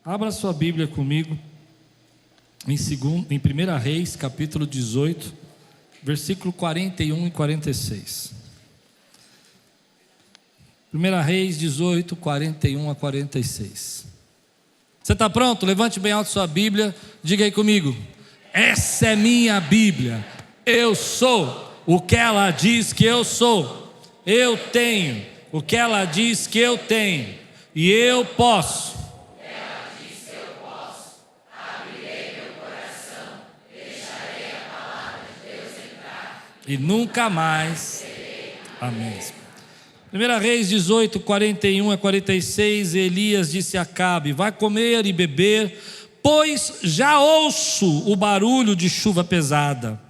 Abra sua Bíblia comigo em 1 Reis, capítulo 18, versículo 41 e 46. 1 Reis 18, 41 a 46. Você está pronto? Levante bem alto sua Bíblia, diga aí comigo: essa é minha Bíblia, eu sou o que ela diz que eu sou, eu tenho o que ela diz que eu tenho, e eu posso. E nunca mais. Amém. 1 Reis 18, 41 a 46. Elias disse a Acabe: vai comer e beber, pois já ouço o barulho de chuva pesada.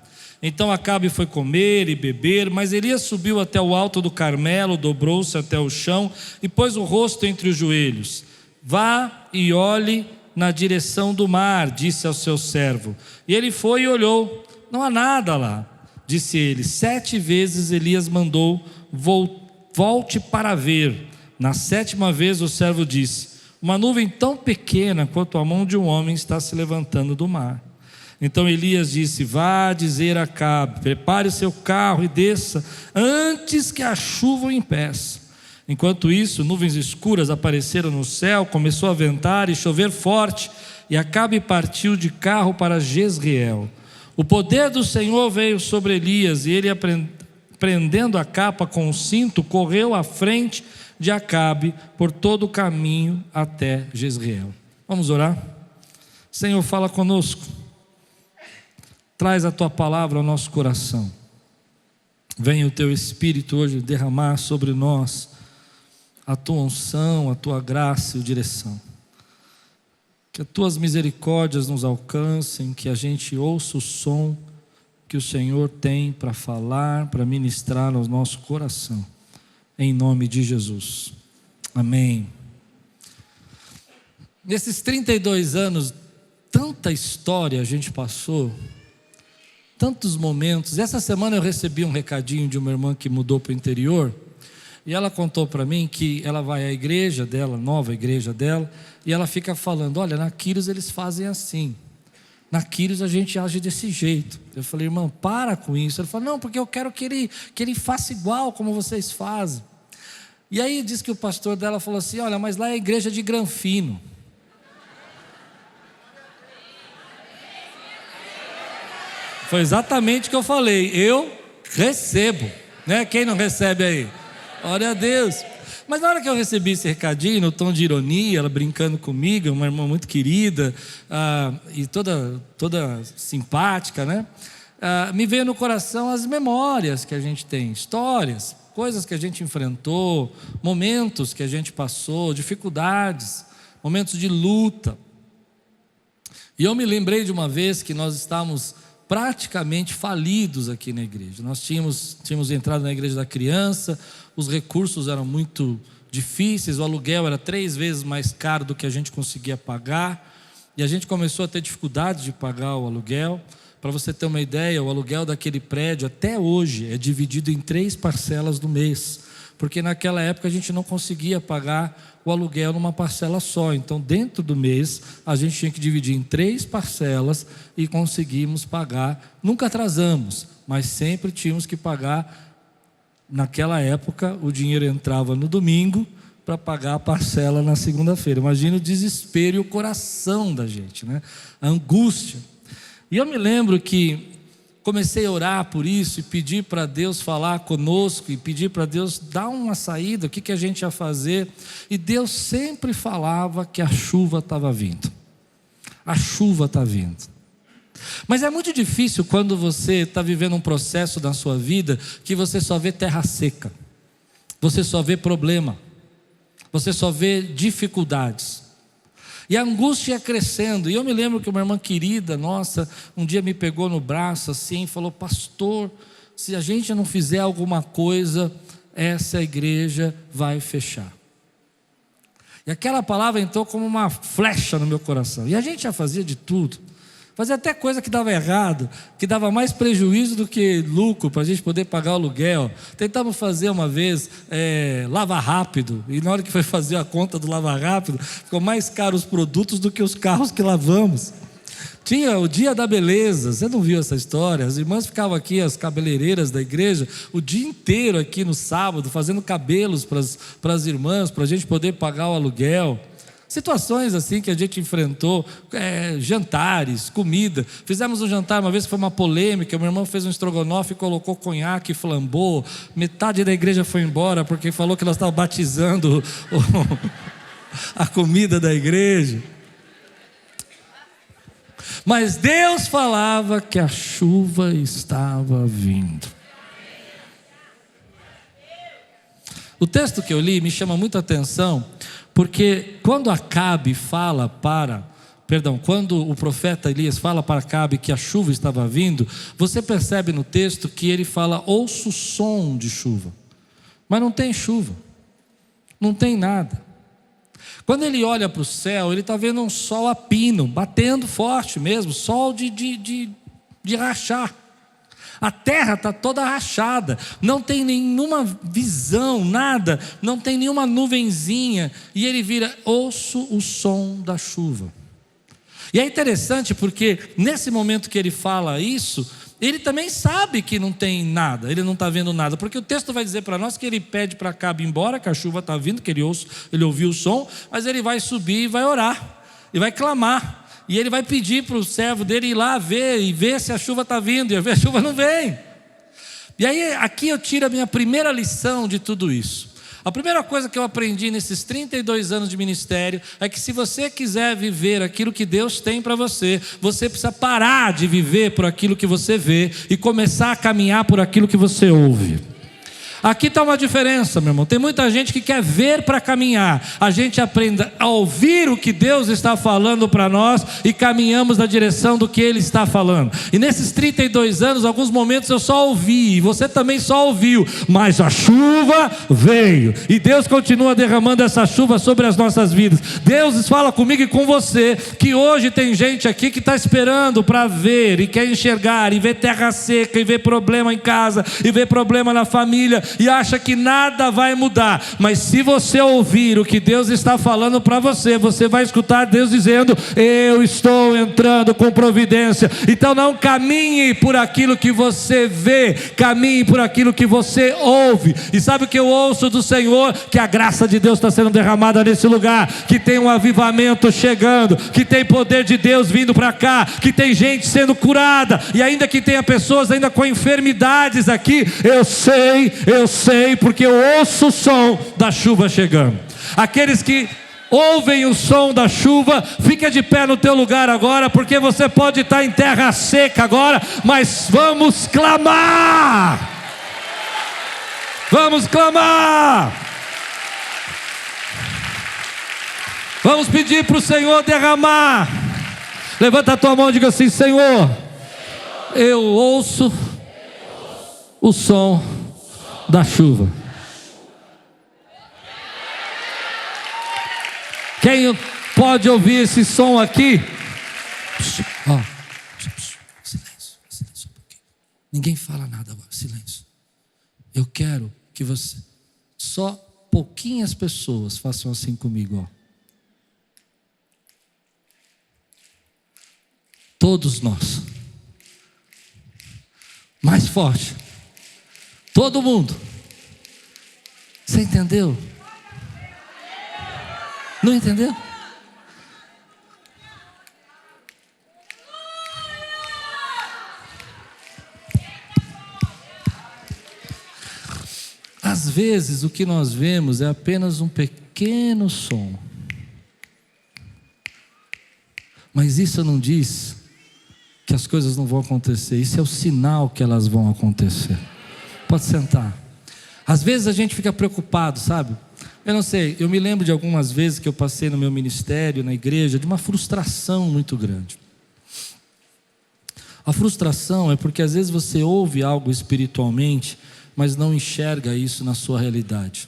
Então Acabe foi comer e beber, mas Elias subiu até o alto do Carmelo, dobrou-se até o chão e pôs o rosto entre os joelhos. Vá e olhe na direção do mar, disse ao seu servo. E ele foi e olhou, não há nada lá. Disse ele: 7 vezes Elias mandou: volte para ver. Na 7ª vez o servo disse: uma nuvem tão pequena quanto a mão de um homem está se levantando do mar. Então Elias disse: vá dizer a Acabe, prepare o seu carro e desça, antes que a chuva o impeça. Enquanto isso, nuvens escuras apareceram no céu, começou a ventar e chover forte, e Acabe partiu de carro para Jezreel. O poder do Senhor veio sobre Elias, e ele, prendendo a capa com o cinto, correu à frente de Acabe por todo o caminho até Jezreel. Vamos orar? Senhor, fala conosco, traz a tua palavra ao nosso coração. Venha o teu Espírito hoje derramar sobre nós a tua unção, a tua graça e direção. Que as tuas misericórdias nos alcancem, que a gente ouça o som que o Senhor tem para falar, para ministrar no nosso coração, em nome de Jesus, amém. Nesses 32 anos, tanta história a gente passou, tantos momentos. Essa semana eu recebi um recadinho de uma irmã que mudou para o interior, e ela contou para mim que ela vai à igreja dela, nova igreja dela, e ela fica falando: olha, na Quiros eles fazem assim, na Quiros a gente age desse jeito. Eu falei: irmão, para com isso. Ela falou: não, porque eu quero que ele faça igual como vocês fazem. E aí diz que o pastor dela falou assim: olha, mas lá é a igreja de Granfino. Foi exatamente o que eu falei. Eu recebo, né? Quem não recebe aí? Glória a Deus. Mas na hora que eu recebi esse recadinho, no tom de ironia, ela brincando comigo, uma irmã muito querida, e toda simpática, né? Me veio no coração as memórias que a gente tem, histórias, coisas que a gente enfrentou, momentos que a gente passou, dificuldades, momentos de luta. E eu me lembrei de uma vez que nós estávamos praticamente falidos aqui na igreja. Nós tínhamos entrado na igreja da criança, os recursos eram muito difíceis, o aluguel era 3 vezes mais caro do que a gente conseguia pagar, e a gente começou a ter dificuldade de pagar o aluguel. Para você ter uma ideia, o aluguel daquele prédio até hoje é dividido em 3 parcelas do mês, porque naquela época a gente não conseguia pagar o aluguel numa parcela só. Então dentro do mês a gente tinha que dividir em 3 parcelas e conseguimos pagar. Nunca atrasamos, mas sempre tínhamos que pagar. Naquela época o dinheiro entrava no domingo para pagar a parcela na segunda-feira. Imagina o desespero e o coração da gente, né? A angústia. E eu me lembro que comecei a orar por isso e pedir para Deus falar conosco, e pedir para Deus dar uma saída, o que a gente ia fazer. E Deus sempre falava que a chuva estava vindo. A chuva está vindo. Mas é muito difícil quando você está vivendo um processo na sua vida que você só vê terra seca, você só vê problema, você só vê dificuldades, e a angústia ia crescendo. E eu me lembro que uma irmã querida nossa um dia me pegou no braço assim e falou: pastor, se a gente não fizer alguma coisa, essa igreja vai fechar. E aquela palavra entrou como uma flecha no meu coração. E a gente já fazia de tudo Fazia até coisa que dava errado, que dava mais prejuízo do que lucro para a gente poder pagar o aluguel. Tentamos fazer uma vez lava rápido, e na hora que foi fazer a conta do lava rápido, ficou mais caro os produtos do que os carros que lavamos. Tinha o dia da beleza, você não viu essa história? As irmãs ficavam aqui, as cabeleireiras da igreja, o dia inteiro aqui no sábado, fazendo cabelos para as irmãs, para a gente poder pagar o aluguel. Situações assim que a gente enfrentou, jantares, comida. Fizemos um jantar uma vez que foi uma polêmica. Meu irmão fez um estrogonofe e colocou conhaque, flambou. Metade da igreja foi embora porque falou que nós estávamos batizando a comida da igreja. Mas Deus falava que a chuva estava vindo. O texto que eu li me chama muita atenção, porque quando quando o profeta Elias fala para Acabe que a chuva estava vindo, você percebe no texto que ele fala, ouço o som de chuva, mas não tem chuva, não tem nada. Quando ele olha para o céu, ele está vendo um sol a pino, batendo forte mesmo, sol de rachar. A terra está toda rachada, não tem nenhuma visão, nada, não tem nenhuma nuvenzinha, e ele vira, ouço o som da chuva. E é interessante porque nesse momento que ele fala isso, ele também sabe que não tem nada, ele não está vendo nada, porque o texto vai dizer para nós que ele pede para Acabe ir embora, que a chuva está vindo, que ele ouviu o som, mas ele vai subir e vai orar, e vai clamar. E ele vai pedir para o servo dele ir lá ver, e ver se a chuva está vindo, e a chuva não vem. E aí aqui eu tiro a minha primeira lição de tudo isso. A primeira coisa que eu aprendi nesses 32 anos de ministério, é que se você quiser viver aquilo que Deus tem para você, você precisa parar de viver por aquilo que você vê, e começar a caminhar por aquilo que você ouve. Aqui está uma diferença, meu irmão. Tem muita gente que quer ver para caminhar. A gente aprende a ouvir o que Deus está falando para nós e caminhamos na direção do que Ele está falando. E nesses 32 anos, alguns momentos eu só ouvi, e você também só ouviu, mas a chuva veio, e Deus continua derramando essa chuva sobre as nossas vidas. Deus fala comigo e com você, que hoje tem gente aqui que está esperando para ver, e quer enxergar, e ver terra seca, e ver problema em casa, e ver problema na família, e acha que nada vai mudar. Mas se você ouvir o que Deus está falando para você, você vai escutar Deus dizendo, eu estou entrando com providência. Então não caminhe por aquilo que você vê, caminhe por aquilo que você ouve. E sabe o que eu ouço do Senhor? Que a graça de Deus está sendo derramada nesse lugar, que tem um avivamento chegando, que tem poder de Deus vindo para cá, que tem gente sendo curada, e ainda que tenha pessoas ainda com enfermidades aqui, eu sei, porque eu ouço o som da chuva chegando. Aqueles que ouvem o som da chuva, fica de pé no teu lugar agora, porque você pode estar em terra seca agora, mas vamos clamar. Vamos clamar. Vamos pedir para o Senhor derramar. Levanta a tua mão e diga assim, Senhor, eu ouço o som da chuva. Quem pode ouvir esse som aqui? Silêncio, silêncio um pouquinho. Ninguém fala nada agora, silêncio. Eu quero que você, só pouquinhas pessoas façam assim comigo, ó. Todos nós. Mais forte. Todo mundo. Você entendeu? Não entendeu? Às vezes o que nós vemos é apenas um pequeno som. Mas isso não diz que as coisas não vão acontecer. Isso é o sinal que elas vão acontecer. Pode sentar. Às vezes a gente fica preocupado, sabe? Eu não sei, eu me lembro de algumas vezes que eu passei no meu ministério, na igreja, de uma frustração muito grande. A frustração é porque às vezes você ouve algo espiritualmente, mas não enxerga isso na sua realidade.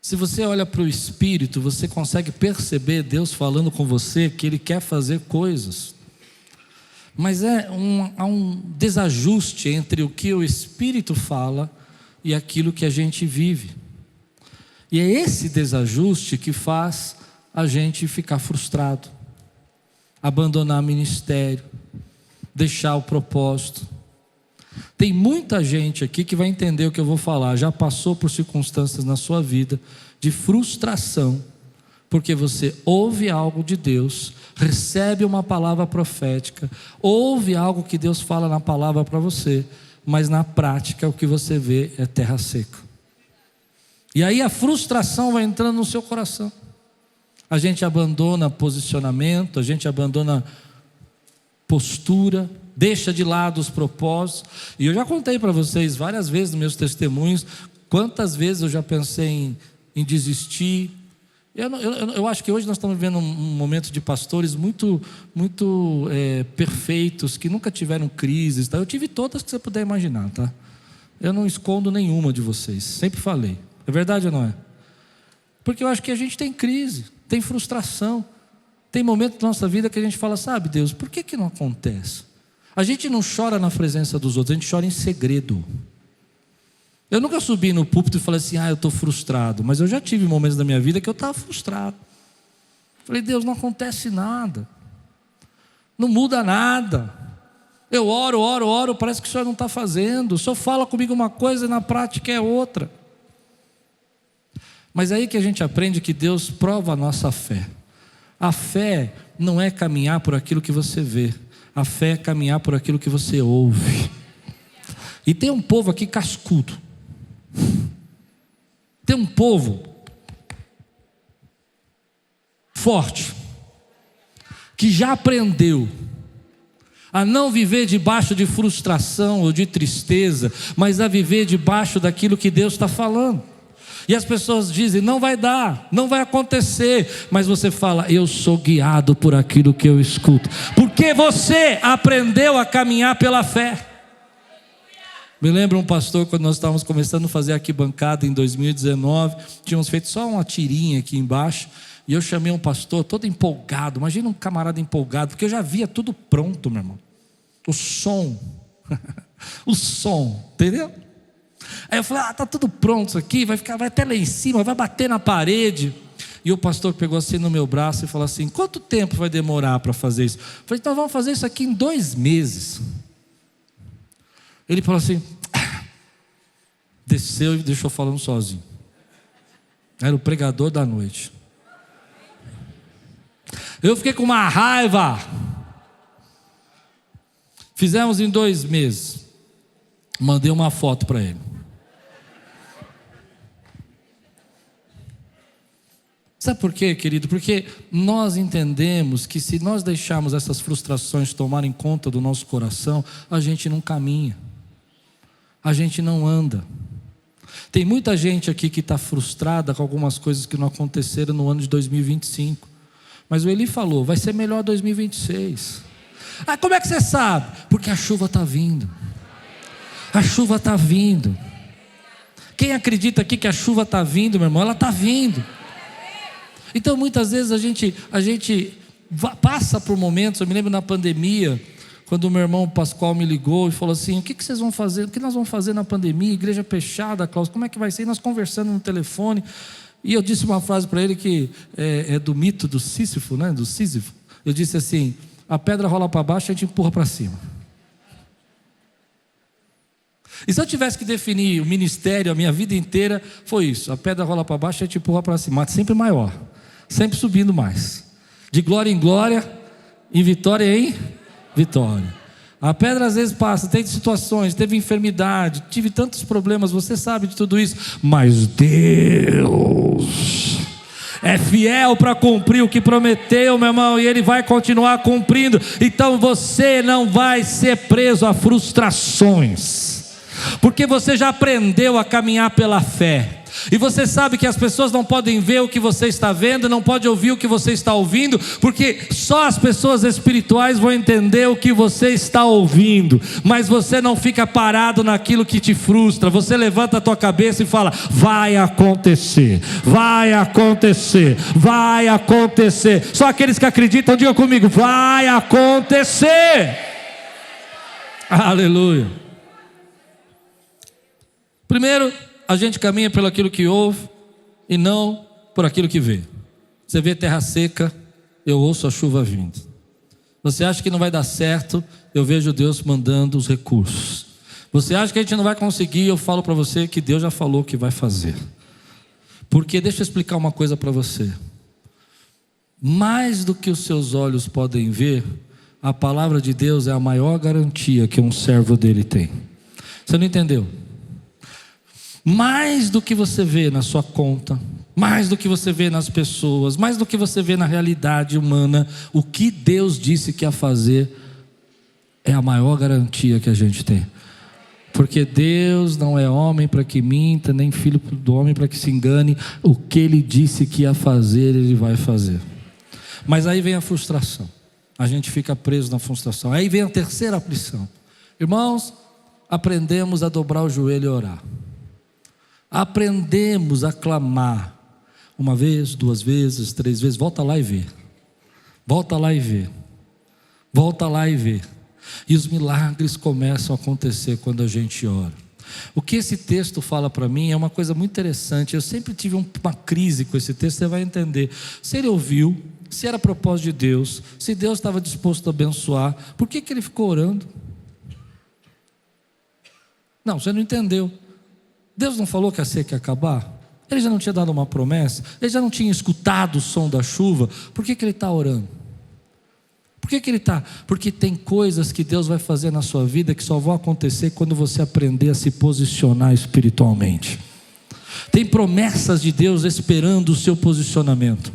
Se você olha para o Espírito, você consegue perceber Deus falando com você que Ele quer fazer coisas. Mas há um desajuste entre o que o Espírito fala e aquilo que a gente vive. E é esse desajuste que faz a gente ficar frustrado, abandonar o ministério, deixar o propósito. Tem muita gente aqui que vai entender o que eu vou falar, já passou por circunstâncias na sua vida de frustração, porque você ouve algo de Deus, recebe uma palavra profética, ouve algo que Deus fala na palavra para você, mas na prática o que você vê é terra seca. E aí a frustração vai entrando no seu coração. A gente abandona posicionamento, a gente abandona postura, deixa de lado os propósitos. E eu já contei para vocês várias vezes nos meus testemunhos, quantas vezes eu já pensei em desistir. Eu acho que hoje nós estamos vivendo um momento de pastores muito perfeitos, que nunca tiveram crises, tá? Eu tive todas que você puder imaginar, tá? Eu não escondo nenhuma de vocês, sempre falei. É verdade ou não é? Porque eu acho que a gente tem crise, tem frustração, tem momentos da nossa vida que a gente fala, sabe Deus, por que não acontece? A gente não chora na presença dos outros, a gente chora em segredo. Eu nunca subi no púlpito e falei assim, eu estou frustrado. Mas eu já tive momentos da minha vida que eu estava frustrado. Falei, Deus, não acontece nada. Não muda nada. Eu oro, parece que o Senhor não está fazendo. O Senhor fala comigo uma coisa e na prática é outra. Mas é aí que a gente aprende que Deus prova a nossa fé. A fé não é caminhar por aquilo que você vê. A fé é caminhar por aquilo que você ouve. E tem um povo aqui cascudo. Tem um povo forte, que já aprendeu a não viver debaixo de frustração ou de tristeza, mas a viver debaixo daquilo que Deus está falando. E as pessoas dizem, não vai dar, não vai acontecer. Mas você fala, eu sou guiado por aquilo que eu escuto. Porque você aprendeu a caminhar pela fé. Me lembro um pastor, quando nós estávamos começando a fazer arquibancada em 2019, tínhamos feito só uma tirinha aqui embaixo, e eu chamei um pastor todo empolgado. Imagina um camarada empolgado, porque eu já via tudo pronto, meu irmão. O som, entendeu? Aí eu falei, tá tudo pronto isso aqui, vai até lá em cima, vai bater na parede. E o pastor pegou assim no meu braço e falou assim, quanto tempo vai demorar para fazer isso? Eu falei, então vamos fazer isso aqui em 2 meses. Ele falou assim, desceu e deixou falando sozinho. Era o pregador da noite. Eu fiquei com uma raiva. Fizemos em 2 meses. Mandei uma foto para ele. Sabe por quê, querido? Porque nós entendemos que se nós deixarmos essas frustrações tomarem conta do nosso coração, a gente não caminha, a gente não anda. Tem muita gente aqui que está frustrada com algumas coisas que não aconteceram no ano de 2025. Mas o Eli falou, vai ser melhor 2026. Como é que você sabe? Porque a chuva está vindo. A chuva está vindo. Quem acredita aqui que a chuva está vindo, meu irmão? Ela está vindo. Então muitas vezes a gente passa por momentos. Eu me lembro na pandemia, quando o meu irmão Pascoal me ligou e falou assim, o que vocês vão fazer? O que nós vamos fazer na pandemia? Igreja fechada, Cláudio, como é que vai ser? E nós conversando no telefone, e eu disse uma frase para ele que é do mito do Sísifo, né? Do Sísifo. Eu disse assim, a pedra rola para baixo, a gente empurra para cima. E se eu tivesse que definir o ministério, a minha vida inteira, foi isso, a pedra rola para baixo, a gente empurra para cima, mas sempre maior, sempre subindo mais, de glória em glória, em vitória em vitória. A pedra às vezes passa, tem situações, teve enfermidade, tive tantos problemas, você sabe de tudo isso, mas Deus é fiel para cumprir o que prometeu, meu irmão, e Ele vai continuar cumprindo. Então você não vai ser preso a frustrações, porque você já aprendeu a caminhar pela fé. E você sabe que as pessoas não podem ver o que você está vendo, não podem ouvir o que você está ouvindo, porque só as pessoas espirituais vão entender o que você está ouvindo. Mas você não fica parado naquilo que te frustra, você levanta a tua cabeça e fala, vai acontecer, vai acontecer, vai acontecer. Só aqueles que acreditam, digam comigo, vai acontecer. Aleluia. Primeiro, a gente caminha pelo aquilo que ouve e não por aquilo que vê. Você vê terra seca, eu ouço a chuva vindo. Você acha que não vai dar certo, eu vejo Deus mandando os recursos. Você acha que a gente não vai conseguir, eu falo para você que Deus já falou que vai fazer. Porque deixa eu explicar uma coisa para você. Mais do que os seus olhos podem ver, a palavra de Deus é a maior garantia que um servo dele tem. Você não entendeu? Mais do que você vê na sua conta, mais do que você vê nas pessoas, mais do que você vê na realidade humana, o que Deus disse que ia fazer é a maior garantia que a gente tem. Porque Deus não é homem para que minta, nem filho do homem para que se engane. O que Ele disse que ia fazer, Ele vai fazer. Mas aí vem a frustração. A gente fica preso na frustração. Aí vem a terceira aflição. Irmãos, aprendemos a dobrar o joelho e orar. Aprendemos a clamar. Uma vez, duas vezes, três vezes. Volta lá e vê. Volta lá e vê. Volta lá e vê. E os milagres começam a acontecer quando a gente ora. O que esse texto fala para mim é uma coisa muito interessante. Eu sempre tive uma crise com esse texto. Você vai entender. Se ele ouviu, se era propósito de Deus, se Deus estava disposto a abençoar, por que ele ficou orando? Não, você não entendeu. Deus não falou que a seca ia acabar? Ele já não tinha dado uma promessa? Ele já não tinha escutado o som da chuva? Por que ele está orando? Por que ele está? Porque tem coisas que Deus vai fazer na sua vida que só vão acontecer quando você aprender a se posicionar espiritualmente. Tem promessas de Deus esperando o seu posicionamento.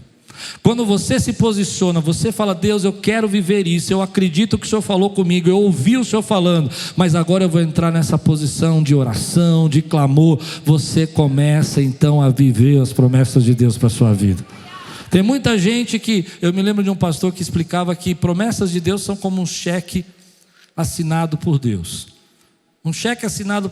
Quando você se posiciona, você fala: Deus, eu quero viver isso, eu acredito que o Senhor falou comigo, eu ouvi o Senhor falando, mas agora eu vou entrar nessa posição de oração, de clamor. Você começa então a viver as promessas de Deus para a sua vida. Tem muita gente que, eu me lembro de um pastor que explicava que promessas de Deus são como um cheque assinado por Deus. Um cheque assinado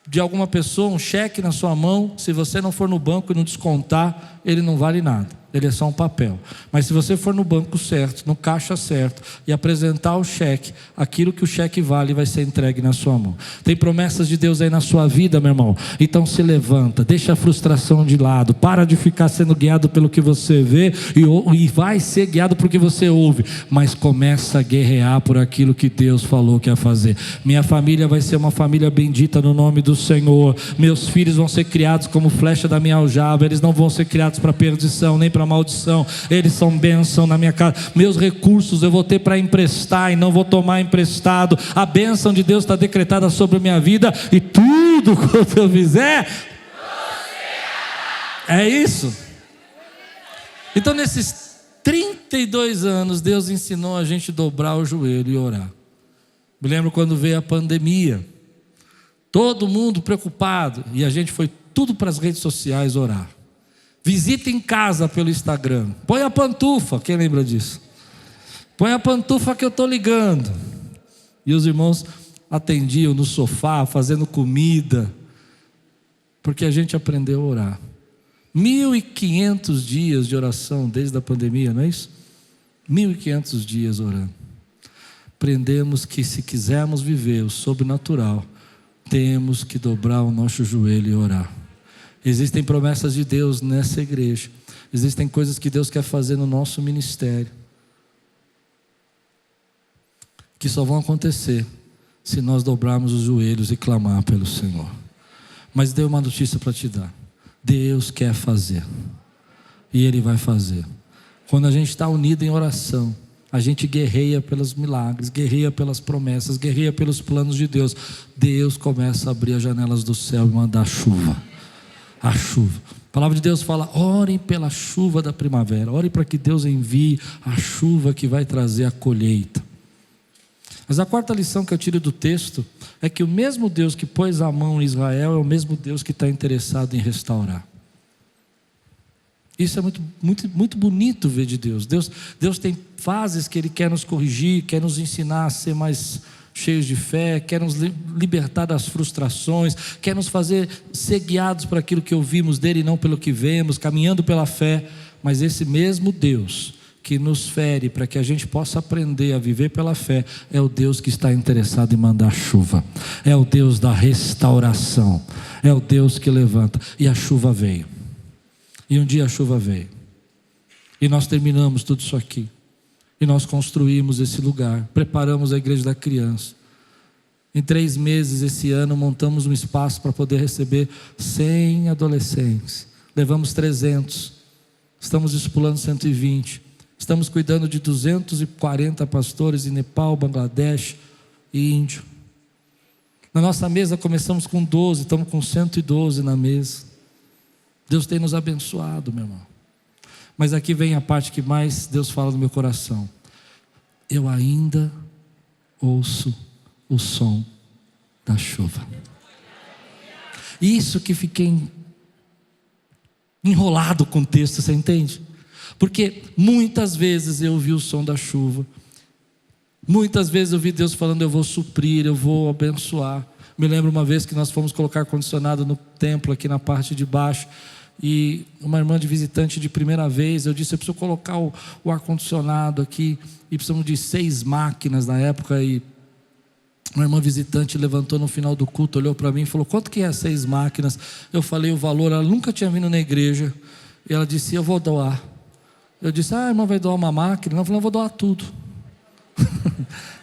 de alguma pessoa, um cheque na sua mão, se você não for no banco e não descontar, ele não vale nada, ele é só um papel. Mas se você for no banco certo, no caixa certo, e apresentar o cheque, aquilo que o cheque vale vai ser entregue na sua mão. Tem promessas de Deus aí na sua vida, meu irmão. Então se levanta, deixa a frustração de lado, para de ficar sendo guiado pelo que você vê, e vai ser guiado por que você ouve, mas começa a guerrear por aquilo que Deus falou que ia fazer. Minha família vai ser uma família bendita no nome do Senhor. Meus filhos vão ser criados como flecha da minha aljava. Eles não vão ser criados para perdição, nem para maldição. Eles são bênção na minha casa. Meus recursos eu vou ter para emprestar e não vou tomar emprestado. A bênção de Deus está decretada sobre a minha vida, e tudo quanto eu fizer, é isso. Então nesses 32 anos Deus ensinou a gente a dobrar o joelho e orar. Me lembro quando veio a pandemia, todo mundo preocupado, e a gente foi tudo para as redes sociais orar. Visita em casa pelo Instagram. Põe a pantufa, quem lembra disso? Põe a pantufa que eu estou ligando. E os irmãos atendiam no sofá, fazendo comida, porque a gente aprendeu a orar. 1.500 dias de oração desde a pandemia, não é isso? 1.500 dias orando. Aprendemos que se quisermos viver o sobrenatural, temos que dobrar o nosso joelho e orar. Existem promessas de Deus nessa igreja. Existem coisas que Deus quer fazer no nosso ministério, que só vão acontecer se nós dobrarmos os joelhos e clamar pelo Senhor. Mas dei uma notícia para te dar. Deus quer fazer, e Ele vai fazer. Quando a gente está unido em oração, a gente guerreia pelos milagres, guerreia pelas promessas, guerreia pelos planos de Deus. Deus começa a abrir as janelas do céu e mandar chuva. A chuva. A palavra de Deus fala: orem pela chuva da primavera. Orem para que Deus envie a chuva que vai trazer a colheita. Mas a quarta lição que eu tiro do texto é que o mesmo Deus que pôs a mão em Israel é o mesmo Deus que está interessado em restaurar. Isso é muito bonito ver de Deus. Deus tem fases que Ele quer nos corrigir, quer nos ensinar a ser mais cheios de fé, quer nos libertar das frustrações, quer nos fazer ser guiados por aquilo que ouvimos dEle e não pelo que vemos, caminhando pela fé. Mas esse mesmo Deus que nos fere, para que a gente possa aprender a viver pela fé, é o Deus que está interessado em mandar chuva, é o Deus da restauração, é o Deus que levanta. E a chuva veio, e um dia a chuva veio, e nós terminamos tudo isso aqui, e nós construímos esse lugar, preparamos a igreja da criança. Em 3 meses esse ano montamos um espaço para poder receber 100 adolescentes, levamos 300, estamos discipulando 120, estamos cuidando de 240 pastores em Nepal, Bangladesh e Índia. Na nossa mesa começamos com 12, estamos com 112 na mesa. Deus tem nos abençoado, meu irmão. Mas aqui vem a parte que mais Deus fala no meu coração. Eu ainda ouço o som da chuva. Isso que fiquei enrolado com o texto, você entende? Porque muitas vezes eu ouvi o som da chuva, muitas vezes eu vi Deus falando: eu vou suprir, eu vou abençoar. Me lembro uma vez que nós fomos colocar ar-condicionado no templo, aqui na parte de baixo, e uma irmã de visitante de primeira vez, eu disse: eu preciso colocar o ar-condicionado aqui, e precisamos de 6 máquinas na época, e uma irmã visitante levantou no final do culto, olhou para mim e falou: quanto que é 6 máquinas? Eu falei o valor, ela nunca tinha vindo na igreja, e ela disse: eu vou doar. Eu disse: a irmã vai doar uma máquina? Ela falou: eu vou doar tudo.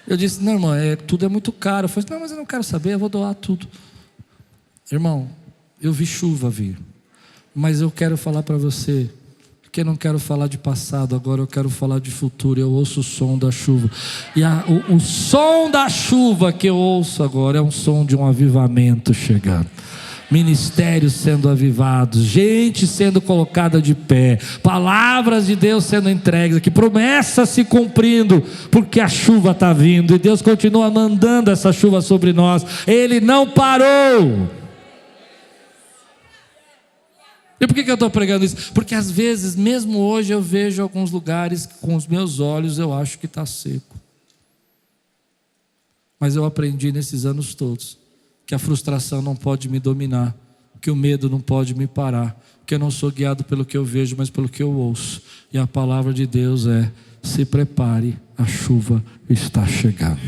Eu disse: não, irmã, tudo é muito caro. Eu falei: não, mas eu não quero saber, eu vou doar tudo. Irmão, eu vi chuva vir, mas eu quero falar para você, porque eu não quero falar de passado, agora eu quero falar de futuro. Eu ouço o som da chuva, e o som da chuva que eu ouço agora é um som de um avivamento chegando, ministérios sendo avivados, gente sendo colocada de pé, palavras de Deus sendo entregues aqui, promessas se cumprindo, porque a chuva está vindo, e Deus continua mandando essa chuva sobre nós. Ele não parou. E por que eu estou pregando isso? Porque às vezes, mesmo hoje, eu vejo alguns lugares que com os meus olhos eu acho que está seco, mas eu aprendi nesses anos todos que a frustração não pode me dominar, que o medo não pode me parar, que eu não sou guiado pelo que eu vejo, mas pelo que eu ouço. E a palavra de Deus é: se prepare, a chuva está chegando.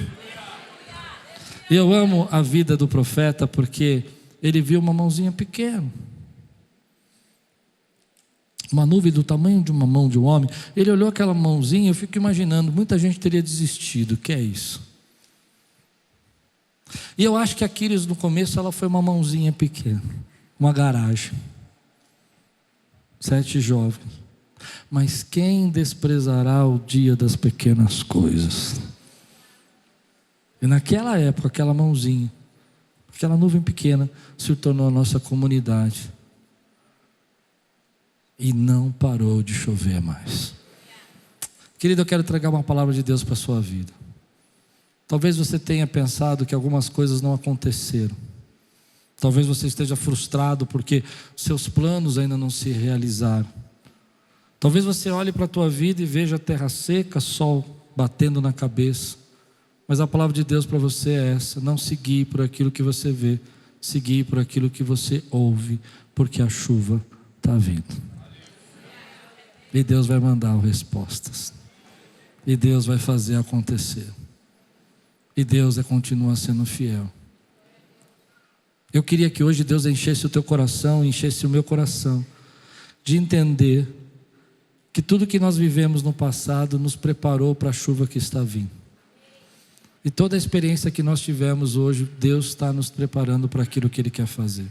E eu amo a vida do profeta, porque ele viu uma mãozinha pequena, uma nuvem do tamanho de uma mão de um homem. Ele olhou aquela mãozinha, eu fico imaginando, muita gente teria desistido. O que é isso? E eu acho que a Quírios no começo ela foi uma mãozinha pequena, uma garagem, 7 jovens. Mas quem desprezará o dia das pequenas coisas? E naquela época, aquela mãozinha, aquela nuvem pequena, se tornou a nossa comunidade, e não parou de chover mais. Querido, eu quero entregar uma palavra de Deus para a sua vida. Talvez você tenha pensado que algumas coisas não aconteceram. Talvez você esteja frustrado porque seus planos ainda não se realizaram. Talvez você olhe para a tua vida e veja terra seca, sol batendo na cabeça. Mas a palavra de Deus para você é essa: não se guie por aquilo que você vê, se guie por aquilo que você ouve, porque a chuva está vindo. E Deus vai mandar respostas. E Deus vai fazer acontecer. E Deus continua sendo fiel. Eu queria que hoje Deus enchesse o teu coração, enchesse o meu coração, de entender que tudo que nós vivemos no passado nos preparou para a chuva que está vindo. E toda a experiência que nós tivemos hoje, Deus está nos preparando para aquilo que Ele quer fazer.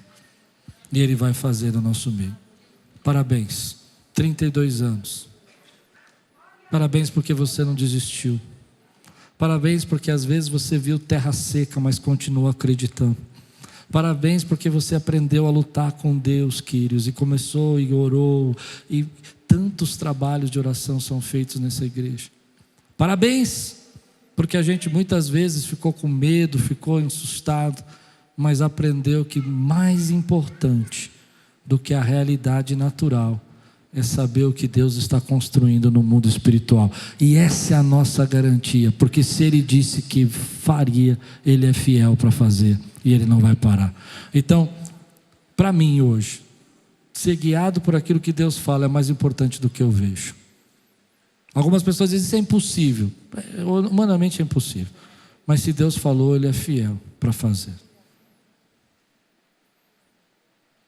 E Ele vai fazer no nosso meio. Parabéns, 32 anos. Parabéns porque você não desistiu. Parabéns porque às vezes você viu terra seca, mas continua acreditando. Parabéns porque você aprendeu a lutar com Deus, Quírios, e começou e orou, e tantos trabalhos de oração são feitos nessa igreja. Parabéns porque a gente muitas vezes ficou com medo, ficou assustado, mas aprendeu que mais importante do que a realidade natural é saber o que Deus está construindo no mundo espiritual. E essa é a nossa garantia, porque se Ele disse que faria, Ele é fiel para fazer, e Ele não vai parar. Então, para mim hoje, ser guiado por aquilo que Deus fala é mais importante do que eu vejo. Algumas pessoas dizem isso é impossível. Humanamente é impossível. Mas se Deus falou, Ele é fiel para fazer.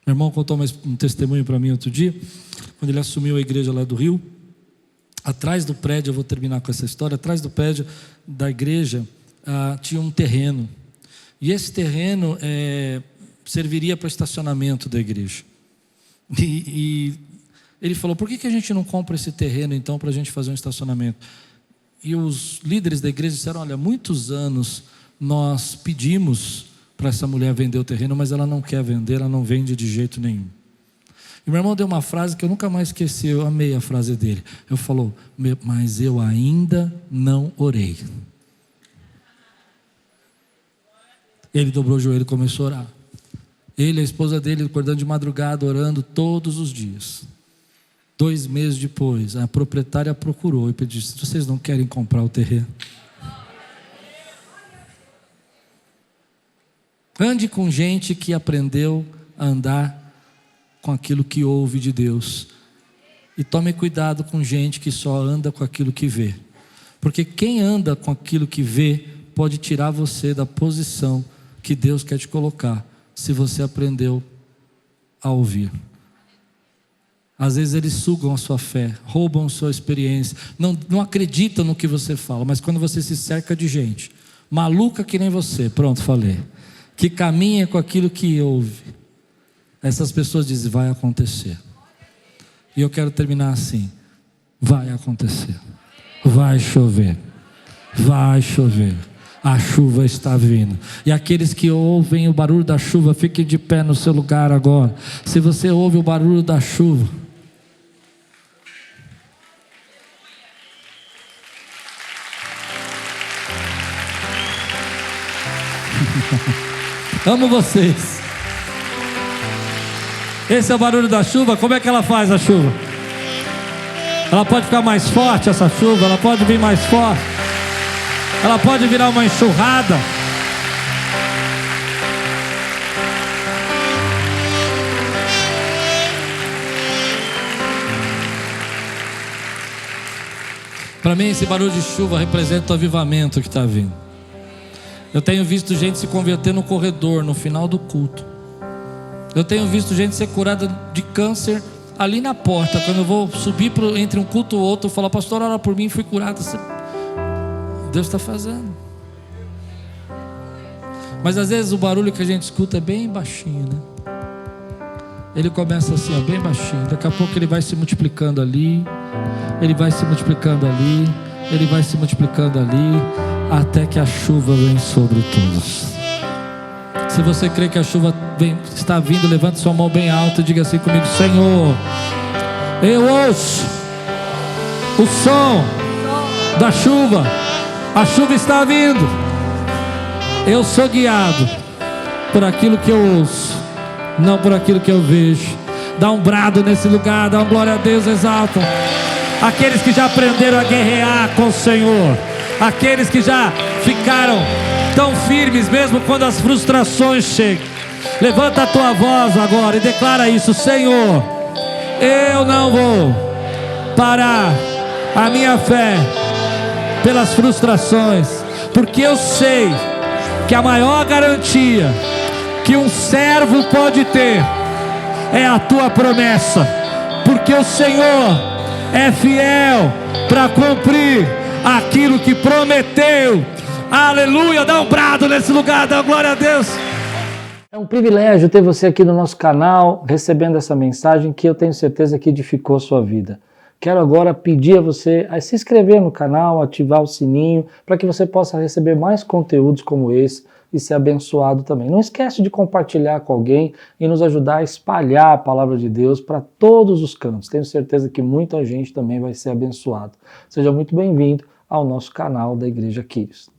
Meu irmão contou um testemunho para mim outro dia, quando ele assumiu a igreja lá do Rio. Atrás do prédio, eu vou terminar com essa história, atrás do prédio da igreja tinha um terreno. E esse terreno serviria para estacionamento da igreja. E ele falou, por que a gente não compra esse terreno então para a gente fazer um estacionamento? E os líderes da igreja disseram, olha, há muitos anos nós pedimos para essa mulher vender o terreno, mas ela não quer vender, ela não vende de jeito nenhum. E meu irmão deu uma frase que eu nunca mais esqueci, eu amei a frase dele. Ele falou, mas eu ainda não orei. Ele dobrou o joelho e começou a orar. Ele e a esposa dele acordando de madrugada, orando todos os dias. 2 meses depois, a proprietária procurou e pediu, vocês não querem comprar o terreno? Ande com gente que aprendeu a andar com aquilo que ouve de Deus. E tome cuidado com gente que só anda com aquilo que vê. Porque quem anda com aquilo que vê pode tirar você da posição que Deus quer te colocar, se você aprendeu a ouvir. Às vezes eles sugam a sua fé, roubam a sua experiência, não acreditam no que você fala, mas quando você se cerca de gente maluca que nem você, pronto, falei, que caminha com aquilo que ouve, essas pessoas dizem, vai acontecer. E eu quero terminar assim, vai acontecer, vai chover, a chuva está vindo. E aqueles que ouvem o barulho da chuva, fiquem de pé no seu lugar agora. Se você ouve o barulho da chuva, amo vocês. Esse é o barulho da chuva. Como é que ela faz a chuva? Ela pode ficar mais forte, essa chuva. Ela pode vir mais forte. Ela pode virar uma enxurrada. Para mim esse barulho de chuva representa o avivamento que está vindo. Eu tenho visto gente se converter no corredor, no final do culto. Eu tenho visto gente ser curada de câncer ali na porta. Quando eu vou subir entre um culto e outro, eu falo, pastor, ora por mim, fui curado. Deus está fazendo. Mas às vezes o barulho que a gente escuta é bem baixinho, né? Ele começa assim, ó, bem baixinho. Daqui a pouco ele vai se multiplicando ali. Ele vai se multiplicando ali. Ele vai se multiplicando ali. Até que a chuva vem sobre todos. Se você crê que a chuva está vindo, levante sua mão bem alta e diga assim comigo, Senhor, eu ouço o som da chuva. A chuva está vindo. Eu sou guiado por aquilo que eu ouço, não por aquilo que eu vejo. Dá um brado nesse lugar, dá uma glória a Deus, exalta. Aqueles que já aprenderam a guerrear com o Senhor, aqueles que já ficaram tão firmes mesmo quando as frustrações chegam, levanta a tua voz agora e declara isso, Senhor, eu não vou parar a minha fé pelas frustrações, porque eu sei que a maior garantia que um servo pode ter é a tua promessa, porque o Senhor é fiel para cumprir aquilo que prometeu. Aleluia, dá um brado nesse lugar, dá glória a Deus. É um privilégio ter você aqui no nosso canal, recebendo essa mensagem que eu tenho certeza que edificou a sua vida. Quero agora pedir a você a se inscrever no canal, ativar o sininho, para que você possa receber mais conteúdos como esse e ser abençoado também. Não esquece de compartilhar com alguém e nos ajudar a espalhar a palavra de Deus para todos os cantos. Tenho certeza que muita gente também vai ser abençoada. Seja muito bem-vindo ao nosso canal da Igreja Quírios.